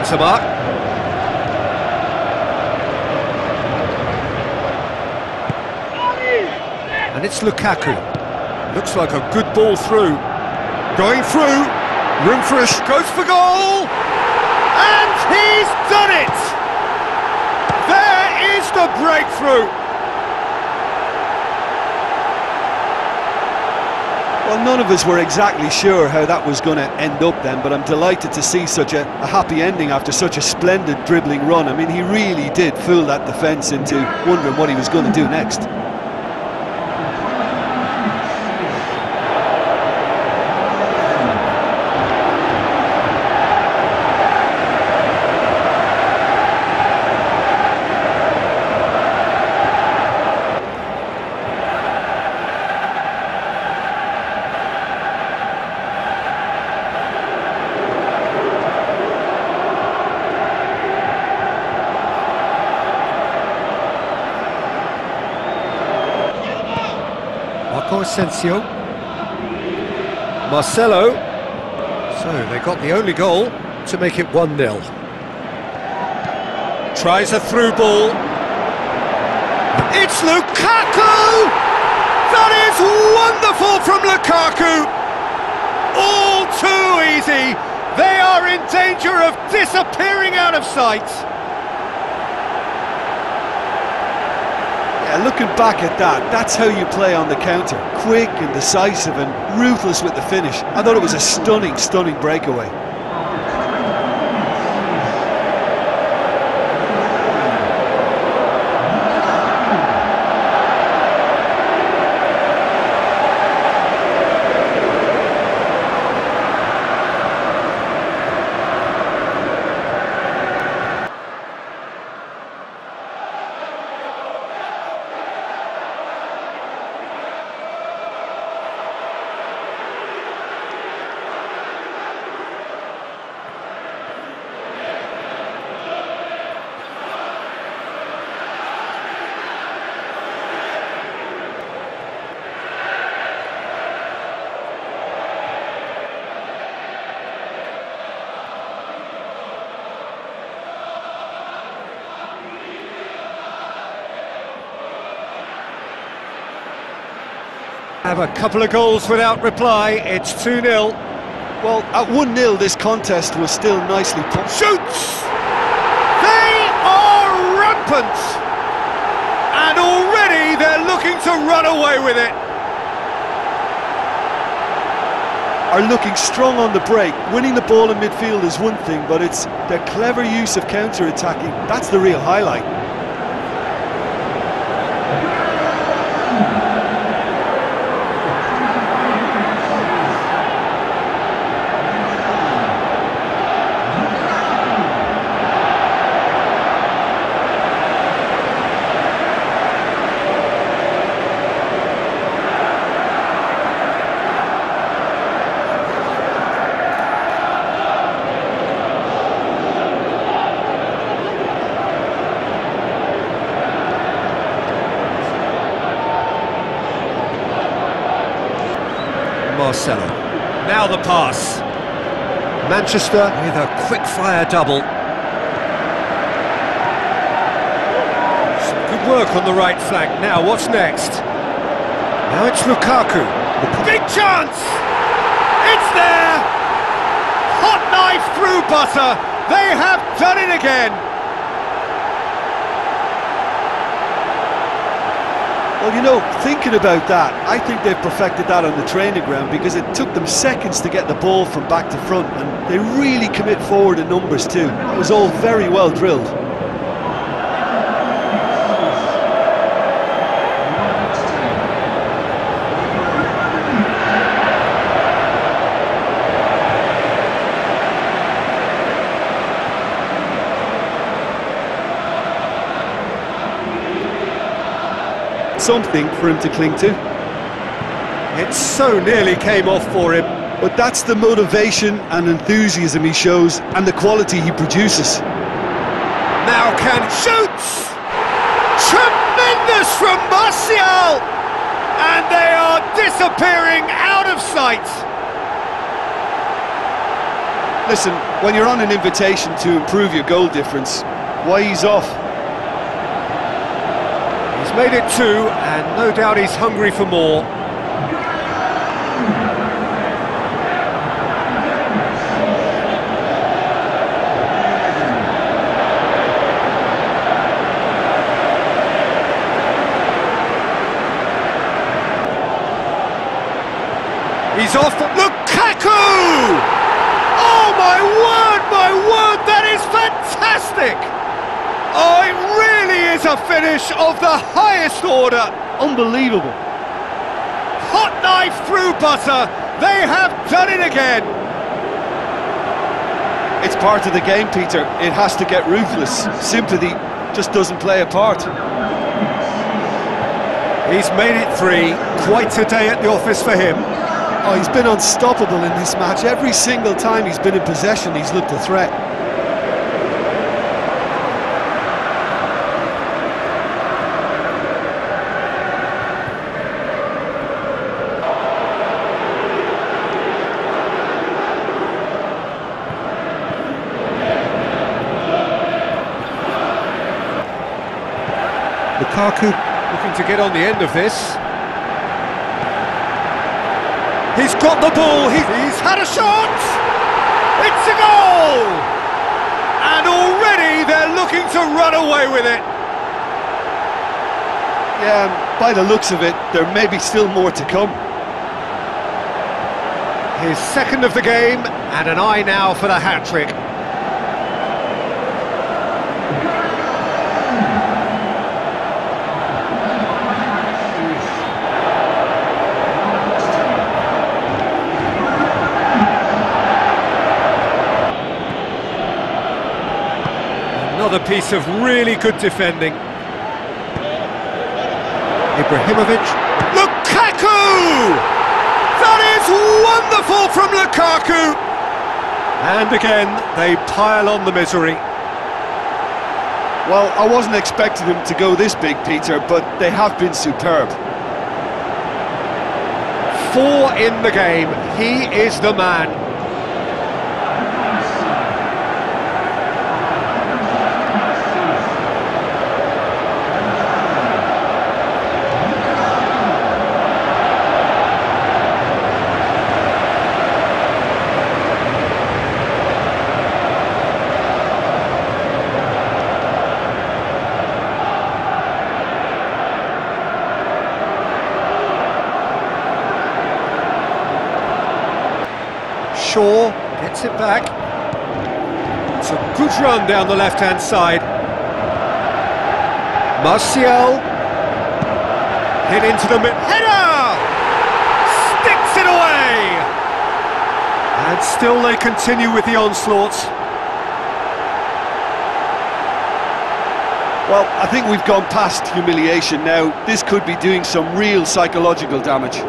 centre-back. And it's Lukaku. Looks like a good ball through. Going through. Room for a goes for goal. And he's done it! There is the breakthrough. Well, none of us were exactly sure how that was going to end up then, but I'm delighted to see such a happy ending after such a splendid dribbling run. I mean, he really did fool that defence into wondering what he was going to do next. Asensio. Marcelo. So they got the only goal to make it 1-0. Tries a through ball. It's Lukaku! That is wonderful from Lukaku! All too easy. They are in danger of disappearing out of sight. Yeah, looking back at that, that's how you play on the counter. Quick and decisive and ruthless with the finish. I thought it was a stunning, stunning breakaway. Have a couple of goals without reply. It's 2-0. Well, at 1-0 this contest was still nicely put. Shoots! They are rampant! And already they're looking to run away with it. Are looking strong on the break. Winning the ball in midfield is one thing, but it's their clever use of counter-attacking. That's the real highlight. Marcelo. Now the pass. Manchester with a quick-fire double. Some good work on the right flank. Now, what's next? Now it's Lukaku. Big chance! It's there! Hot knife through butter. They have done it again. Well, you know, thinking about that, I think they've perfected that on the training ground because it took them seconds to get the ball from back to front, and they really commit forward in numbers too. It was all very well drilled. Something for him to cling to. It so nearly came off for him. But that's the motivation and enthusiasm he shows and the quality he produces. Now can shoots! Tremendous from Martial! And they are disappearing out of sight. Listen, when you're on an invitation to improve your goal difference, why ease off? He's made it 2, and no doubt he's hungry for more. He's off. Lukaku! Oh, my word, that is fantastic! Oh, it really is a finish of the highest order. Unbelievable. Hot knife through butter. They have done it again. It's part of the game, Peter. It has to get ruthless. Sympathy just doesn't play a part. He's made it 3. Quite a day at the office for him. Oh, he's been unstoppable in this match. Every single time he's been in possession, he's looked a threat. Lukaku looking to get on the end of this. He's got the ball, he's had a shot! It's a goal! And already they're looking to run away with it. Yeah, by the looks of it, there may be still more to come. His second of the game, and an eye now for the hat-trick. Another piece of really good defending. Ibrahimovic. Lukaku! That is wonderful from Lukaku! And again, they pile on the misery. Well, I wasn't expecting them to go this big, Peter, but they have been superb. 4 in the game. He is the man. Shaw gets it back. It's a good run down the left-hand side. Martial hit into the mid. Header! Sticks it away! And still they continue with the onslaughts. Well, I think we've gone past humiliation now. This could be doing some real psychological damage.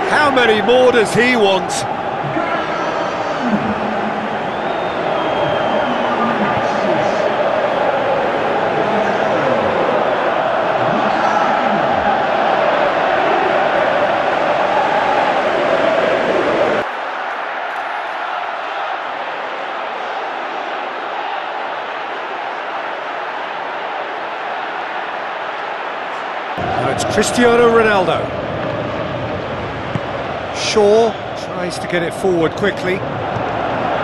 How many more does he want? Now it's Cristiano Ronaldo. Shaw tries to get it forward quickly.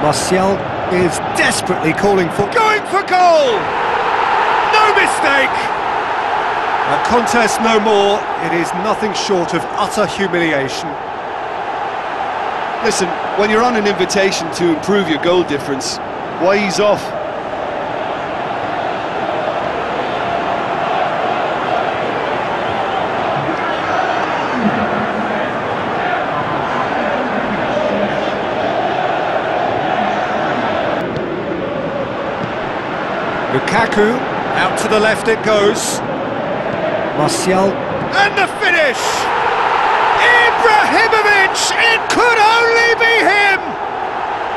Martial is desperately calling for... Going for goal! No mistake! A contest no more. It is nothing short of utter humiliation. Listen, when you're on an invitation to improve your goal difference, why ease off? Lukaku, out to the left it goes. Martial. And the finish! Ibrahimovic! It could only be him!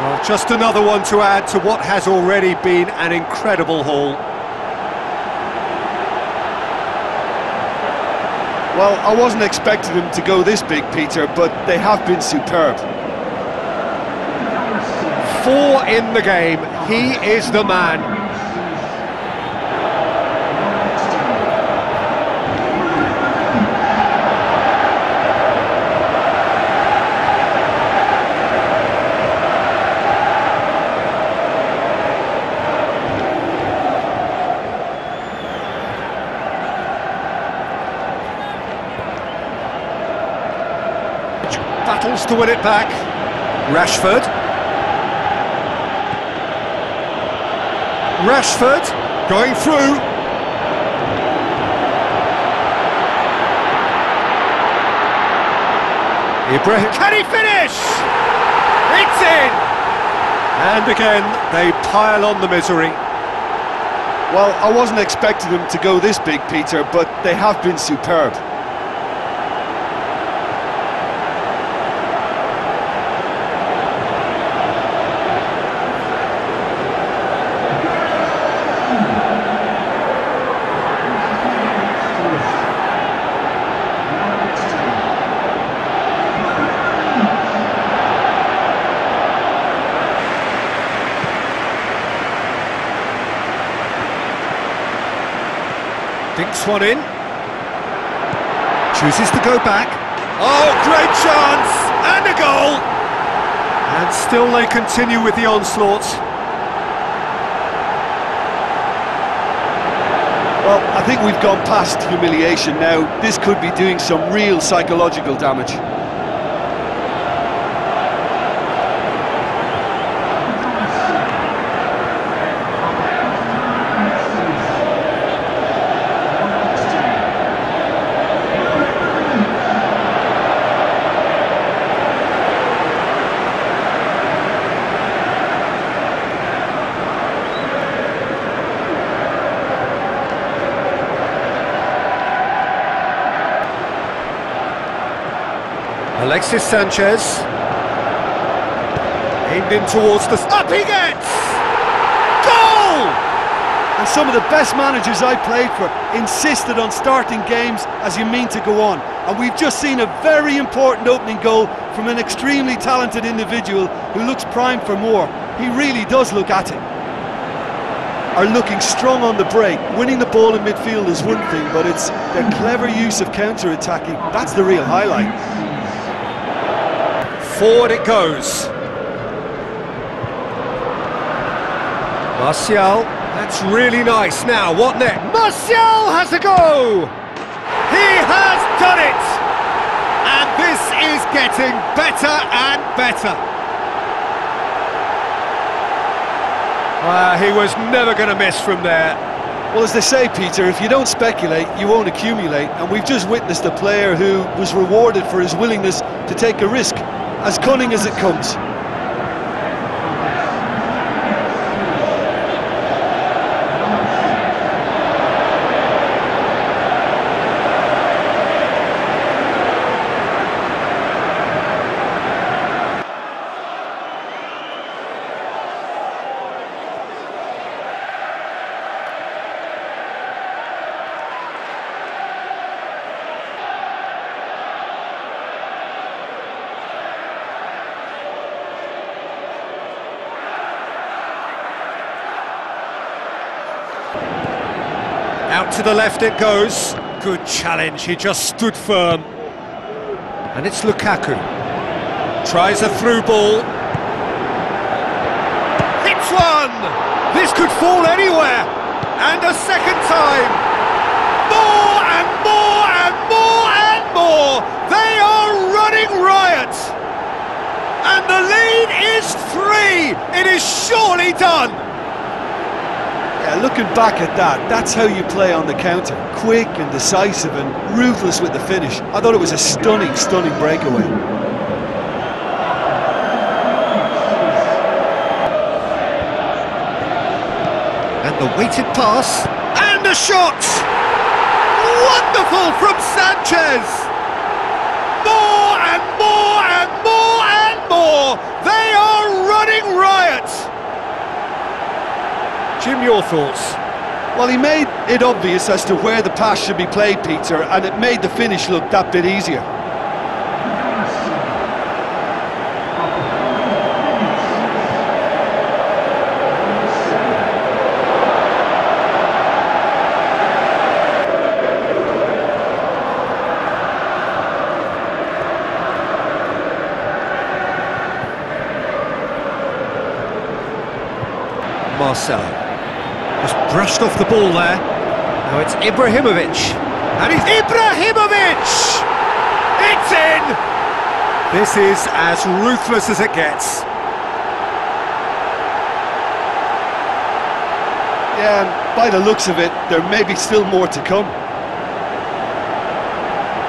Well, just another one to add to what has already been an incredible haul. Well, I wasn't expecting them to go this big, Peter, but they have been superb. 4 in the game. He is the man. Battles to win it back. Rashford. Rashford going through. Ibrahim, can he finish? It's in! And again, they pile on the misery. Well, I wasn't expecting them to go this big, Peter, but they have been superb. Dinks one in. Chooses to go back. Oh, great chance! And a goal! And still they continue with the onslaught. Well, I think we've gone past humiliation now. This could be doing some real psychological damage. Alexis Sanchez. Aimed in towards the... Up he gets! Goal! And some of the best managers I played for insisted on starting games as you mean to go on. And we've just seen a very important opening goal from an extremely talented individual who looks primed for more. He really does look at it. Are looking strong on the break. Winning the ball in midfield is one thing, but it's their clever use of counter-attacking. That's the real highlight. Forward it goes. Martial, that's really nice. Now, what next? Martial has a go! He has done it! And this is getting better and better. He was never going to miss from there. Well, as they say, Peter, if you don't speculate, you won't accumulate. And we've just witnessed a player who was rewarded for his willingness to take a risk. As cunning as it comes. Out to the left it goes. Good challenge, he just stood firm. And it's Lukaku. Tries a through ball. Hits one! This could fall anywhere. And a second time. More and more and more and more. They are running riot. And the lead is 3. It is surely done. Yeah, looking back at that, that's how you play on the counter. Quick and decisive and ruthless with the finish. I thought it was a stunning, stunning breakaway. And the weighted pass. And a shot! Wonderful from Sanchez! More and more and more and more! They are running riot! Jim, your thoughts? Well, he made it obvious as to where the pass should be played, Peter, and it made the finish look that bit easier. Marcelo. Just brushed off the ball there. Now it's Ibrahimovic. And he's Ibrahimovic! It's in! This is as ruthless as it gets. Yeah, and by the looks of it, there may be still more to come.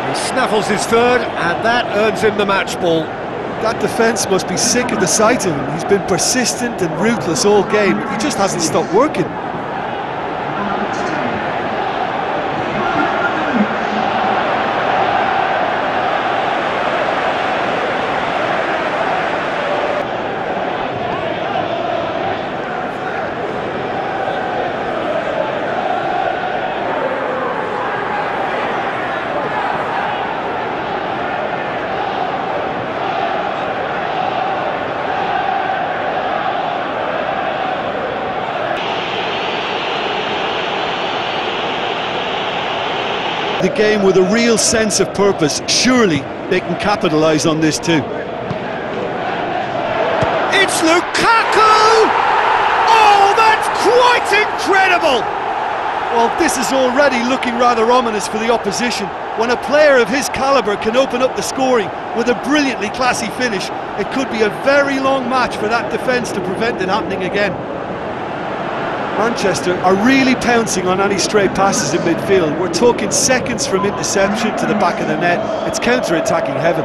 He snaffles his third, and that earns him the match ball. That defence must be sick of the sight of him. He's been persistent and ruthless all game. He just hasn't stopped working. The game with a real sense of purpose. Surely they can capitalise on this too. It's Lukaku! Oh, that's quite incredible! Well, this is already looking rather ominous for the opposition. When a player of his calibre can open up the scoring with a brilliantly classy finish, it could be a very long match for that defence to prevent it happening again. Manchester are really pouncing on any stray passes in midfield. We're talking seconds from interception to the back of the net. It's counter-attacking heaven.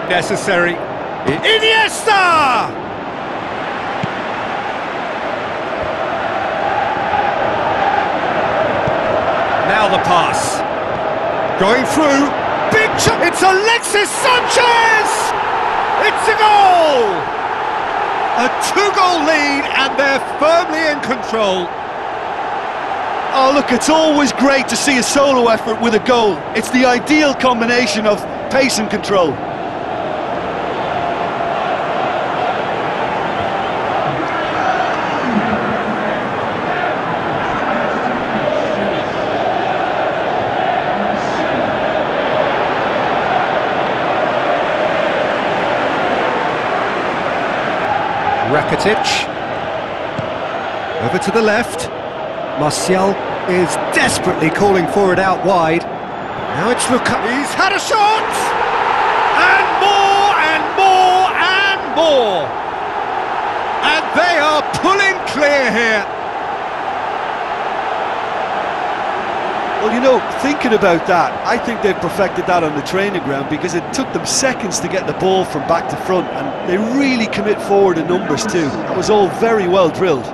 Necessary. Iniesta! Now the pass. Going through. Big shot. It's Alexis Sanchez! It's a goal! A two-goal lead, and they're firmly in control. Oh, look, it's always great to see a solo effort with a goal. It's the ideal combination of pace and control. Rakitic, over to the left. Martial is desperately calling for it out wide. Now it's Lukaku. He's had a shot! And more, and more, and more! And they are pulling clear here. Well, you know, thinking about that, I think they've perfected that on the training ground, because it took them seconds to get the ball from back to front, and they really commit forward in numbers too. That was all very well drilled.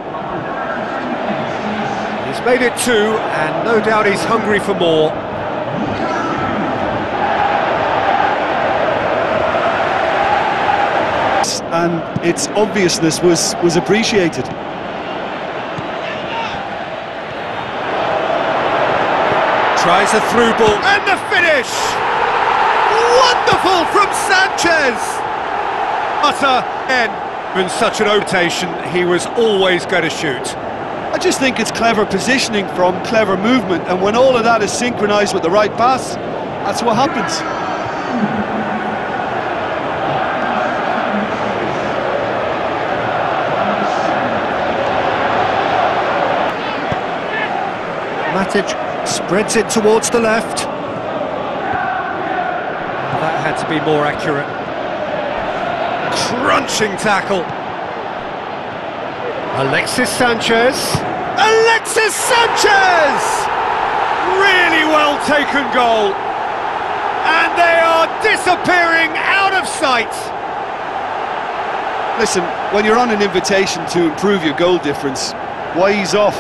He's made it two, and no doubt he's hungry for more. And its obviousness was appreciated. Tries a through ball, and the finish! Wonderful from Sanchez! Utter end. In such an rotation, he was always going to shoot. I just think it's clever positioning from clever movement, and when all of that is synchronised with the right pass, that's what happens. Matic spreads it towards the left. That had to be more accurate. Crunching tackle. Alexis Sanchez. Alexis Sanchez! Really well taken goal. And they are disappearing out of sight. Listen, when you're on an invitation to improve your goal difference, why ease off?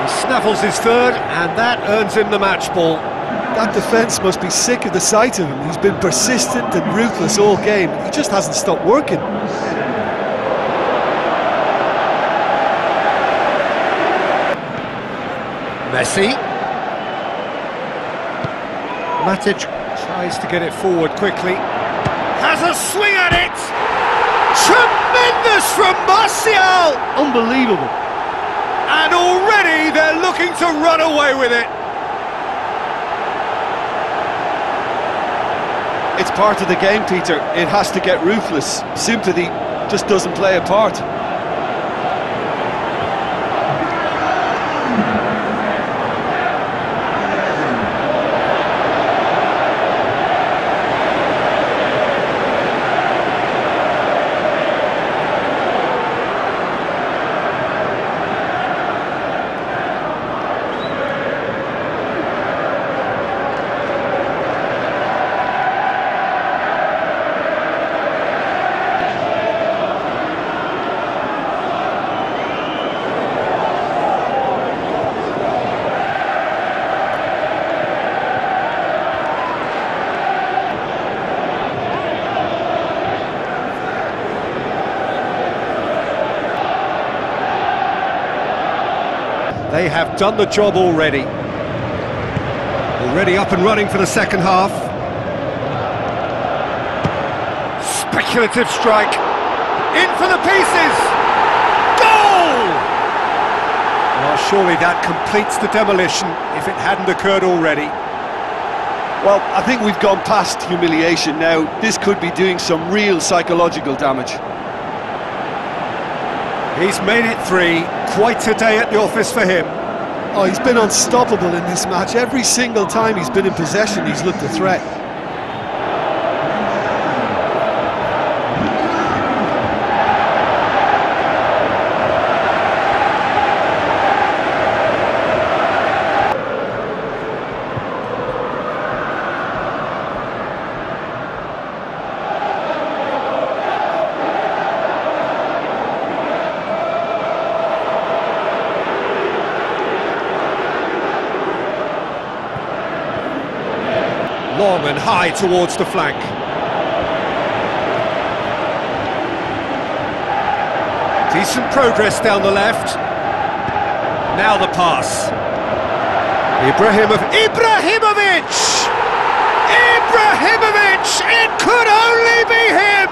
Snaffles his third, and that earns him the match ball. That defence must be sick of the sight of him. He's been persistent and ruthless all game. He just hasn't stopped working. Messi. Matic tries to get it forward quickly. Has a swing at it! Tremendous from Martial! Unbelievable. And already they're looking to run away with it. It's part of the game, Peter. It has to get ruthless. Sympathy just doesn't play a part. They have done the job already. Already up and running for the second half. Speculative strike. In for the pieces. Goal! Well, surely that completes the demolition if it hadn't occurred already. Well, I think we've gone past humiliation now. This could be doing some real psychological damage. He's made it 3. Quite a day at the office for him. Oh, he's been unstoppable in this match. Every single time he's been in possession, he's looked a threat. Long and high towards the flank. Decent progress down the left. Now the pass. Ibrahimovic! Ibrahimovic! It could only be him!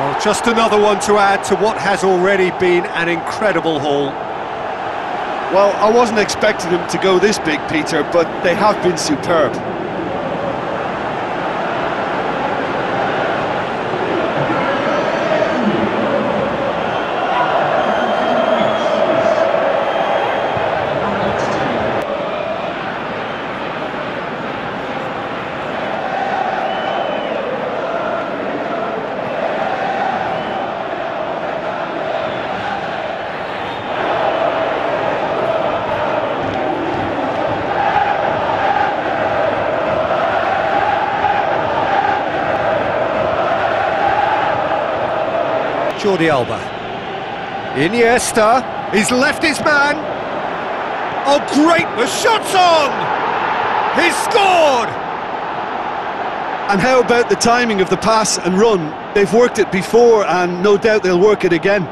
Well, just another one to add to what has already been an incredible haul. Well, I wasn't expecting them to go this big, Peter, but they have been superb. Jordi Alba. Iniesta. He's left his man. Oh, great! The shot's on! He's scored! And how about the timing of the pass and run? They've worked it before, and no doubt they'll work it again.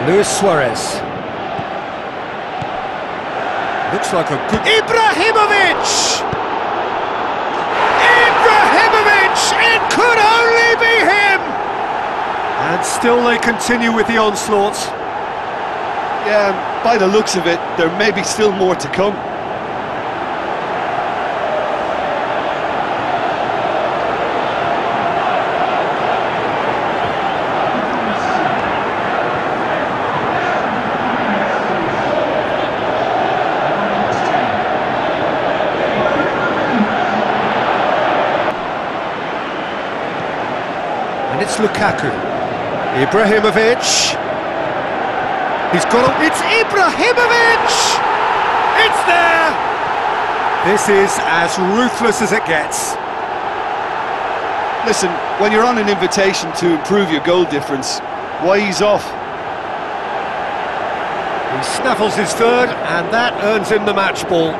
Luis Suarez. Looks like a good... Ibrahimovic! Ibrahimovic! It could only be him! And still they continue with the onslaughts. Yeah, by the looks of it, there may be still more to come. And it's Lukaku. Ibrahimovic. He's got a... It's Ibrahimovic! It's there! This is as ruthless as it gets. Listen, when you're on an invitation to improve your goal difference, why ease off? He snaffles his third, and that earns him the match ball.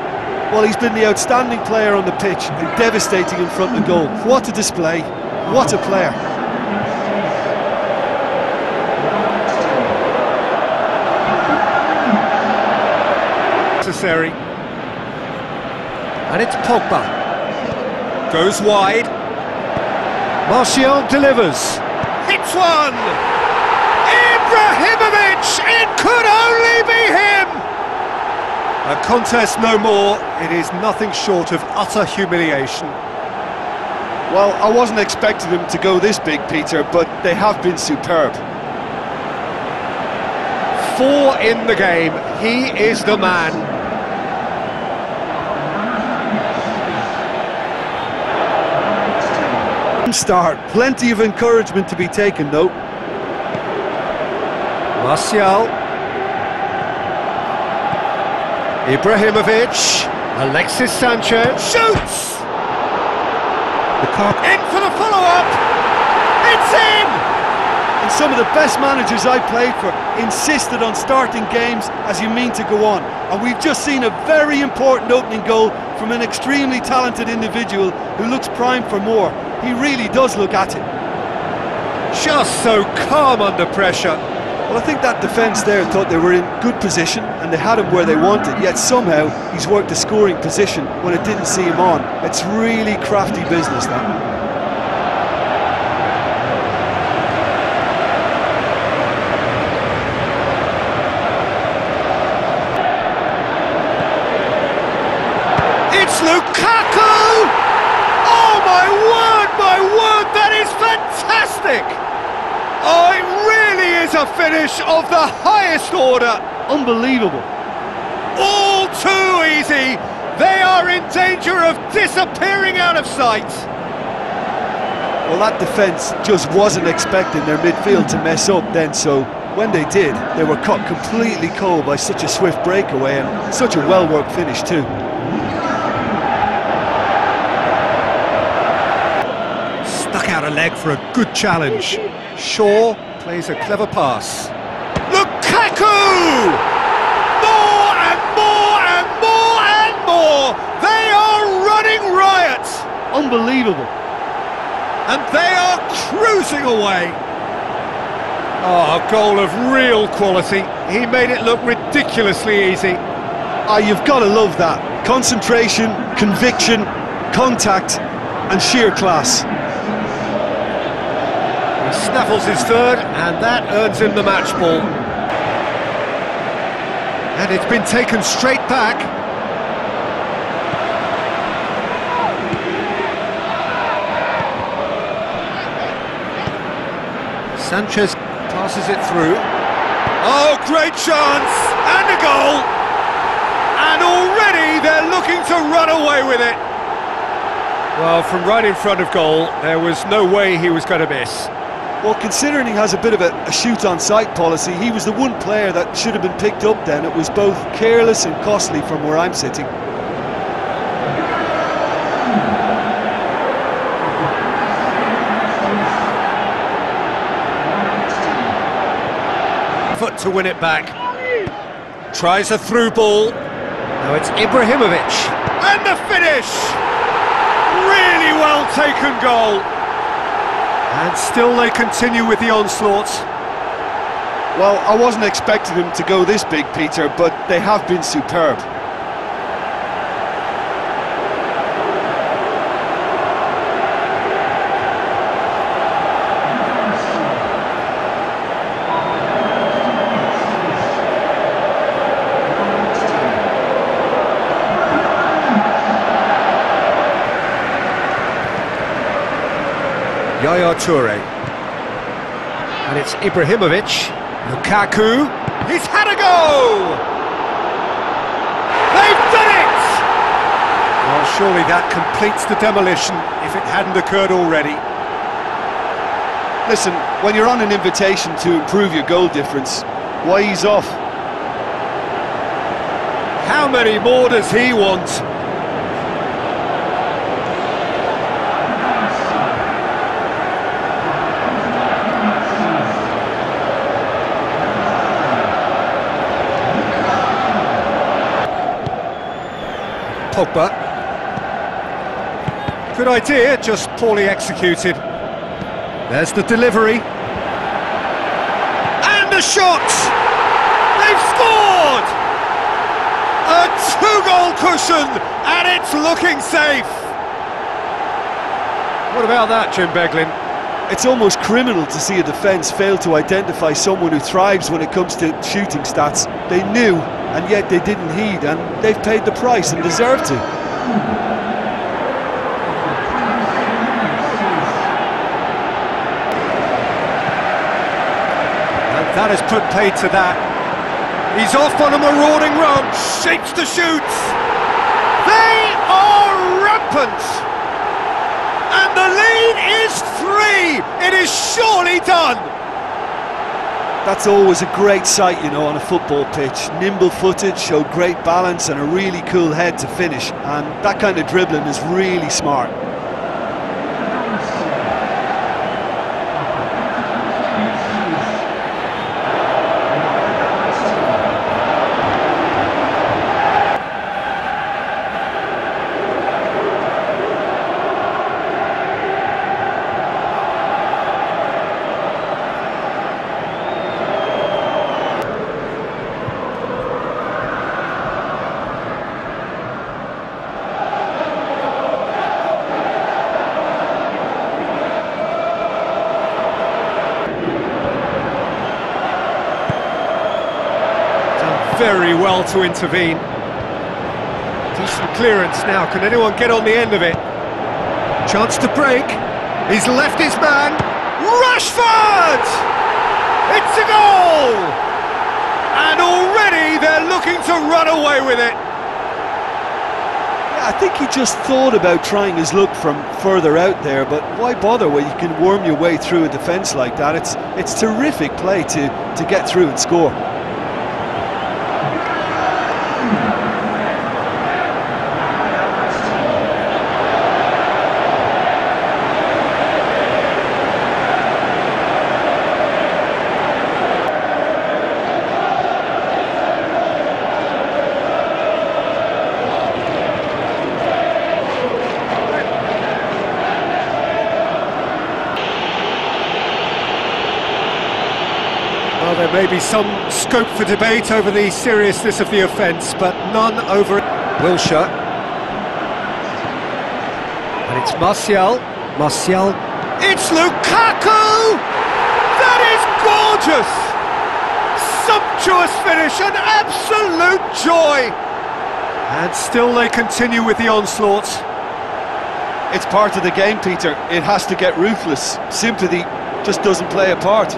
Well, he's been the outstanding player on the pitch and devastating in front of goal. What a display, what a player. Necessary. And it's Pogba. Goes wide. Martial delivers. Hits one! Ibrahimovic! It could only be him! A contest no more. It is nothing short of utter humiliation. Well, I wasn't expecting them to go this big, Peter, but they have been superb. 4 in the game. He is the man. Start. Plenty of encouragement to be taken, though. Martial. Ibrahimovic. Alexis Sanchez. Shoots! In for the follow-up! It's in! And some of the best managers I played for insisted on starting games as you mean to go on. And we've just seen a very important opening goal from an extremely talented individual who looks primed for more. He really does look at it. Just so calm under pressure. Well, I think that defence there thought they were in good position and they had him where they wanted, yet somehow he's worked a scoring position when it didn't see him on. It's really crafty business, that. It's Lukaku! Oh my word, that is fantastic! Oh, it really is a finish of the highest order. Unbelievable. All too easy. They are in danger of disappearing out of sight. Well, that defence just wasn't expecting their midfield to mess up then, so when they did, they were caught completely cold by such a swift breakaway and such a well-worked finish too. Stuck out a leg for a good challenge. Shaw plays a clever pass. Lukaku! More and more and more and more! They are running riot! Unbelievable. And they are cruising away. Oh, a goal of real quality. He made it look ridiculously easy. Ah, you've got to love that. Concentration, conviction, contact and sheer class. He snaffles his third, and that earns him the match ball. And it's been taken straight back. Sanchez passes it through. Oh, great chance! And a goal! And already they're looking to run away with it. Well, from right in front of goal, there was no way he was going to miss. Well, considering he has a bit of a shoot-on-sight policy, he was the one player that should have been picked up then. It was both careless and costly from where I'm sitting. Foot to win it back. Tries a through ball. Now it's Ibrahimovic. And the finish! Really well taken goal. And still they continue with the onslaughts. Well, I wasn't expecting them to go this big, Peter, but they have been superb. Yaya Toure. And it's Ibrahimovic. Lukaku. He's had a go! They've done it! Well, surely that completes the demolition if it hadn't occurred already. Listen, when you're on an invitation to improve your goal difference, why ease off? How many more does he want? Pogba. Good idea, just poorly executed. There's the delivery. And the shot! They've scored! A two-goal cushion, and it's looking safe. What about that, Jim Beglin? It's almost criminal to see a defence fail to identify someone who thrives when it comes to shooting stats. They knew, and yet they didn't heed, and they've paid the price and deserve to. And that has put paid to that. He's off on a marauding run, shapes to shoot. They are rampant. And the lead is 3. It is surely done. That's always a great sight, you know, on a football pitch. Nimble-footed, showed great balance and a really cool head to finish. And that kind of dribbling is really smart. Very well to intervene. Decent clearance now. Can anyone get on the end of it? Chance to break. He's left his man. Rashford! It's a goal! And already they're looking to run away with it. Yeah, I think he just thought about trying his luck from further out there, but why bother when you can worm your way through a defence like that? It's terrific play to get through and score. Well, there may be some scope for debate over the seriousness of the offence, but none over Wilshere. And it's Martial. Martial. It's Lukaku! That is gorgeous! Sumptuous finish, an absolute joy! And still they continue with the onslaught. It's part of the game, Peter. It has to get ruthless. Sympathy just doesn't play a part.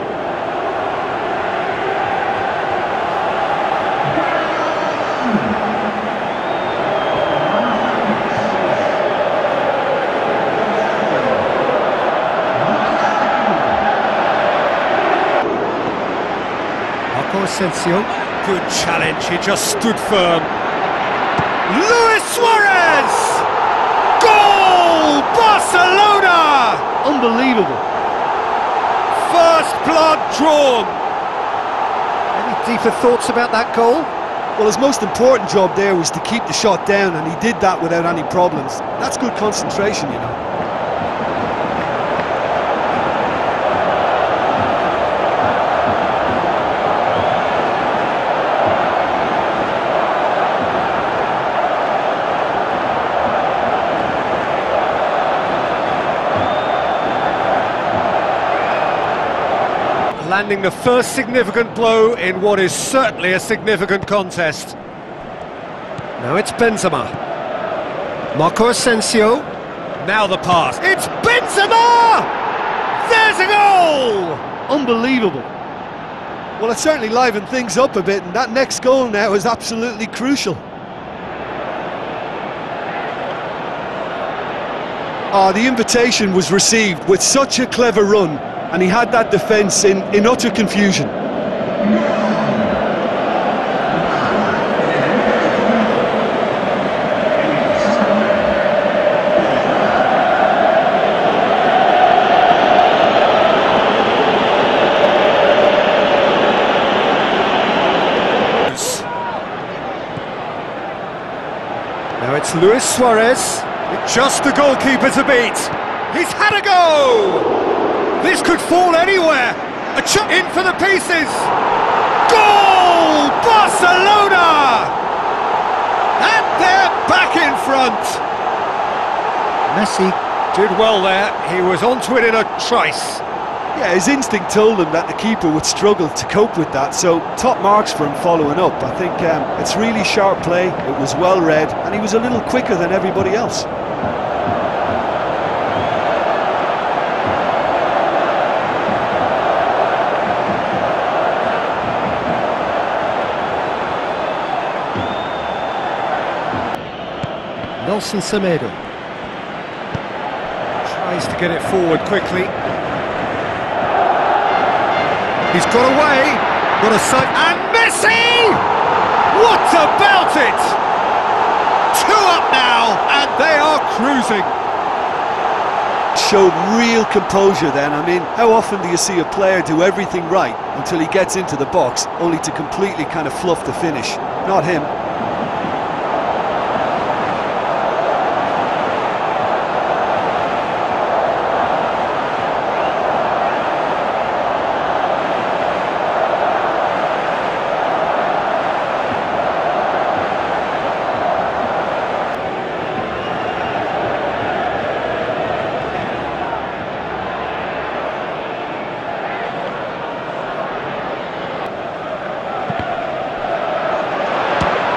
Asensio. Good challenge, he just stood firm. Luis Suarez! Goal! Barcelona! Unbelievable. First blood drawn. Any deeper thoughts about that goal? Well, his most important job there was to keep the shot down, and he did that without any problems. That's good concentration, you know. Landing the first significant blow in what is certainly a significant contest. Now it's Benzema. Marco Asensio. Now the pass. It's Benzema! There's a goal! Unbelievable. Well, it certainly livened things up a bit, and that next goal now is absolutely crucial. The invitation was received with such a clever run, and he had that defence in utter confusion. Now it's it's Luis Suarez. Just the goalkeeper to beat. He's had a go! This could fall anywhere. A chip in for the pieces. Goal! Barcelona! And they're back in front. Messi did well there. He was onto it in a trice. Yeah, his instinct told him that the keeper would struggle to cope with that, so top marks for him following up. I think it's really sharp play, it was well read, and he was a little quicker than everybody else. Nelson Semedo tries to get it forward quickly. He's got away, got a sight, and Messi! What about it? 2 up now, and they are cruising. Showed real composure then. I mean, how often do you see a player do everything right until he gets into the box, only to completely kind of fluff the finish? Not him.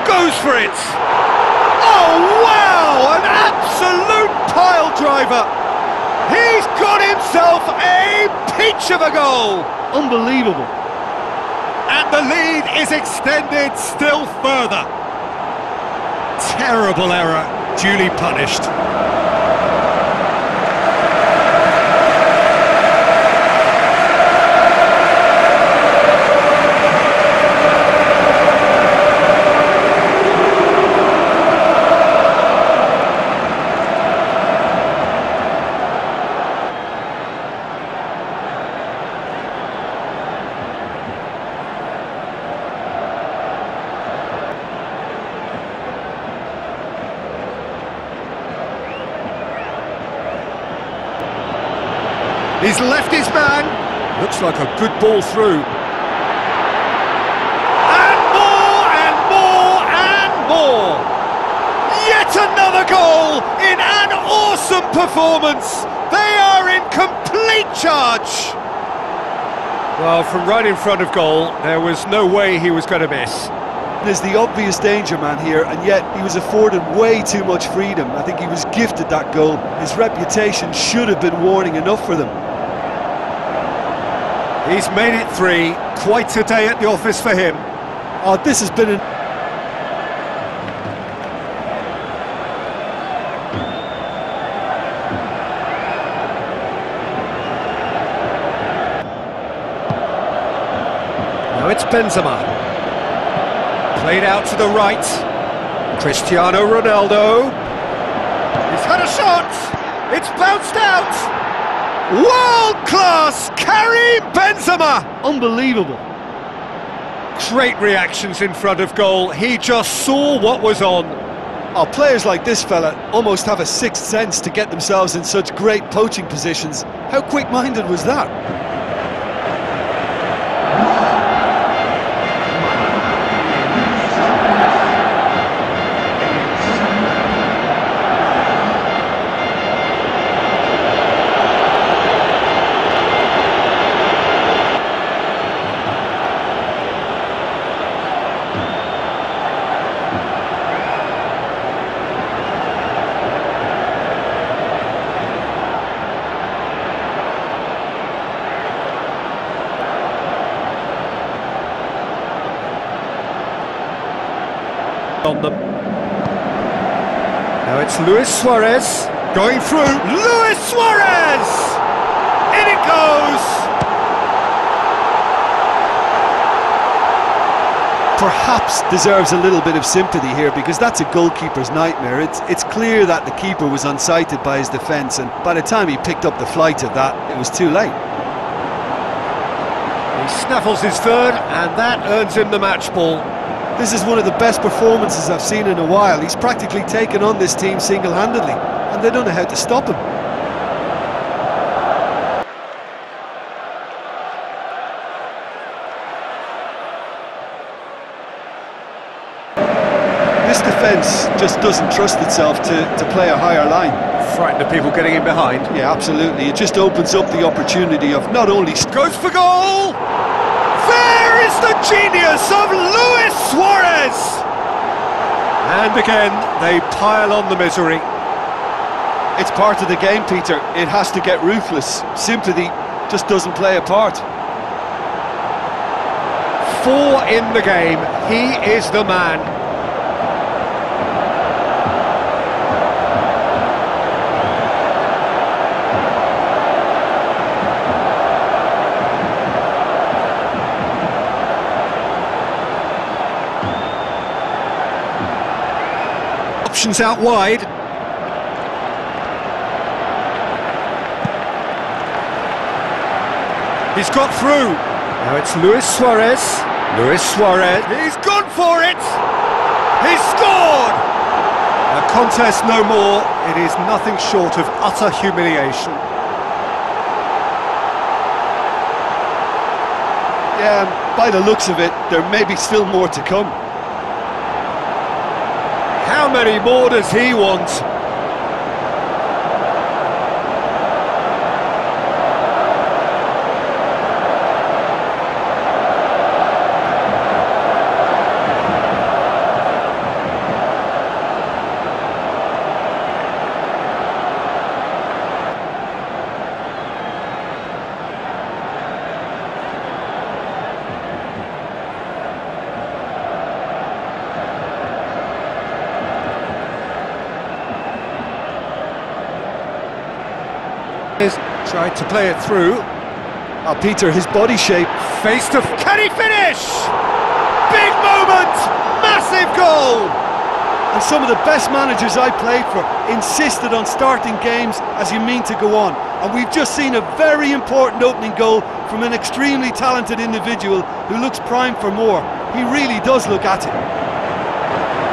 Goes for it! Oh wow! An absolute pile driver! He's got himself a peach of a goal! Unbelievable. And the lead is extended still further. Terrible error, duly punished. He's left his man. Looks like a good ball through. And more, and more, and more. Yet another goal in an awesome performance. They are in complete charge. Well, from right in front of goal, there was no way he was going to miss. There's the obvious danger man here, and yet he was afforded way too much freedom. I think he was gifted that goal. His reputation should have been warning enough for them. He's made it 3, quite a day at the office for him. Oh, this has been Now it's Benzema. Played out to the right. Cristiano Ronaldo. He's had a shot. It's bounced out. World-class Karim Benzema! unbelievable. Great reactions in front of goal. He just saw what was on. Oh, players like this fella almost have a sixth sense to get themselves in such great poaching positions. How quick-minded was that? On them. Now it's Luis Suarez going through. Luis Suarez! In it goes! Perhaps deserves a little bit of sympathy here, because that's a goalkeeper's nightmare. It's clear that the keeper was unsighted by his defence, and by the time he picked up the flight of that, it was too late. He snaffles his third, and that earns him the match ball. This is one of the best performances I've seen in a while. He's practically taken on this team single-handedly, and they don't know how to stop him. This defence just doesn't trust itself to play a higher line. Frightened of people getting in behind. Yeah, absolutely. It just opens up the opportunity of not only... Goes for goal! There is the genius of Luis Suarez! And again, they pile on the misery. It's part of the game, Peter. It has to get ruthless. Sympathy just doesn't play a part. 4 in the game. He is the man. Options out wide. He's got through. Now it's Luis Suarez. Luis Suarez. He's gone for it. He's scored. A contest no more. It is nothing short of utter humiliation. Yeah, by the looks of it, there may be still more to come. How many more does he want? Tried to play it through. Oh, Peter, his body shape. Face to... Can he finish? Big moment! Massive goal! And some of the best managers I played for insisted on starting games as you mean to go on. And we've just seen a very important opening goal from an extremely talented individual who looks primed for more. He really does look at it.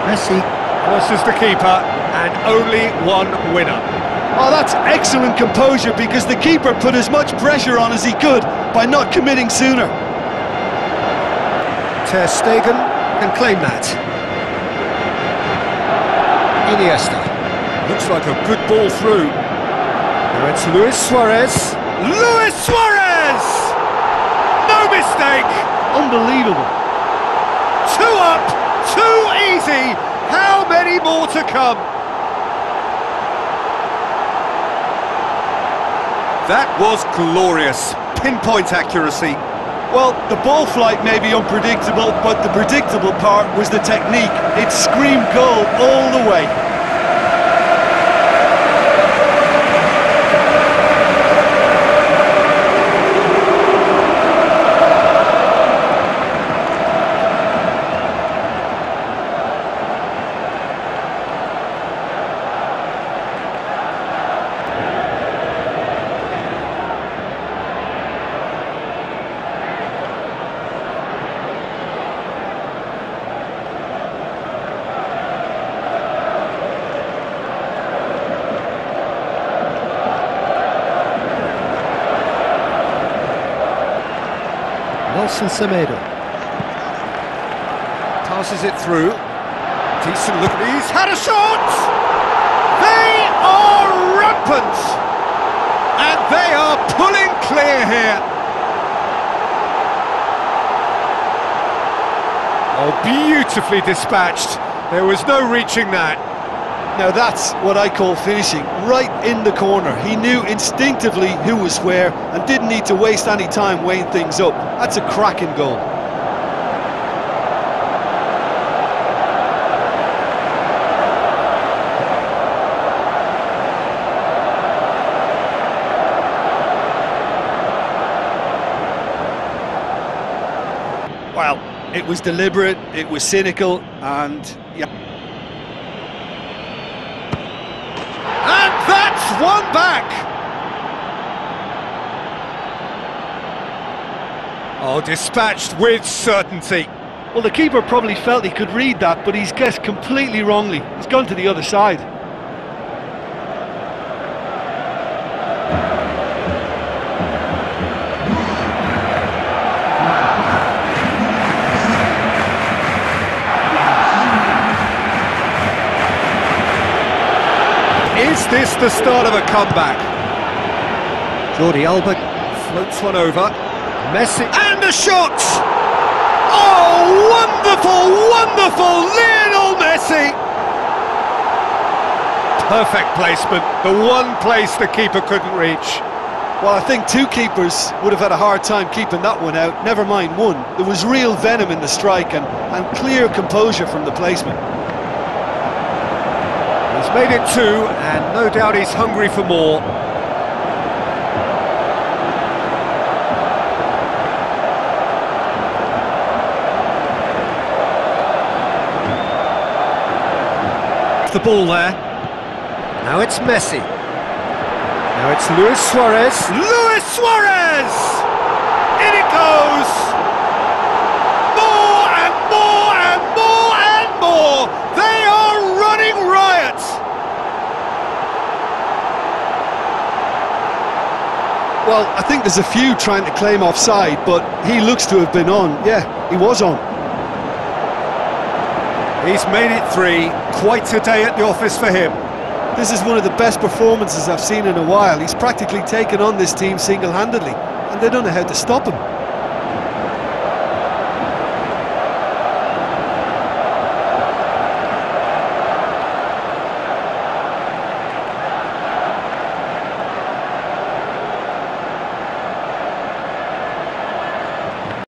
Messi versus the keeper, and only one winner. Oh, that's excellent composure, because the keeper put as much pressure on as he could by not committing sooner. Ter Stegen can claim that. Iniesta. Looks like a good ball through. Now it's Luis Suarez. Luis Suarez! No mistake! Unbelievable. 2 up, 2 easy. How many more to come? That was glorious. Pinpoint accuracy. Well, the ball flight may be unpredictable, but the predictable part was the technique. It screamed goal all the way. Semedo passes it through. Decent look. He's had a shot. They are rampant, and they are pulling clear here. Oh, beautifully dispatched. There was no reaching that. Now that's what I call finishing, right in the corner. He knew instinctively who was where and didn't need to waste any time weighing things up. That's a cracking goal. Well, it was deliberate, it was cynical, and yeah. One back. Oh, dispatched with certainty. Well, the keeper probably felt he could read that, but he's guessed completely wrongly. He's gone to the other side. Is this the start of a comeback? Jordi Alba floats one over. Messi, and a shot! Oh, wonderful, wonderful, Lionel Messi! Perfect placement, the one place the keeper couldn't reach. Well, I think two keepers would have had a hard time keeping that one out, never mind one. There was real venom in the strike and clear composure from the placement. He's made it two, and no doubt he's hungry for more. The ball there. Now it's Messi. Now it's Luis Suarez. Luis Suarez! In it goes! More and more and more and more! They are running riot! Well, I think there's a few trying to claim offside, but he looks to have been on. Yeah, he was on. He's made it three. Quite a day at the office for him. This is one of the best performances I've seen in a while. He's practically taken on this team single-handedly, and they don't know how to stop him.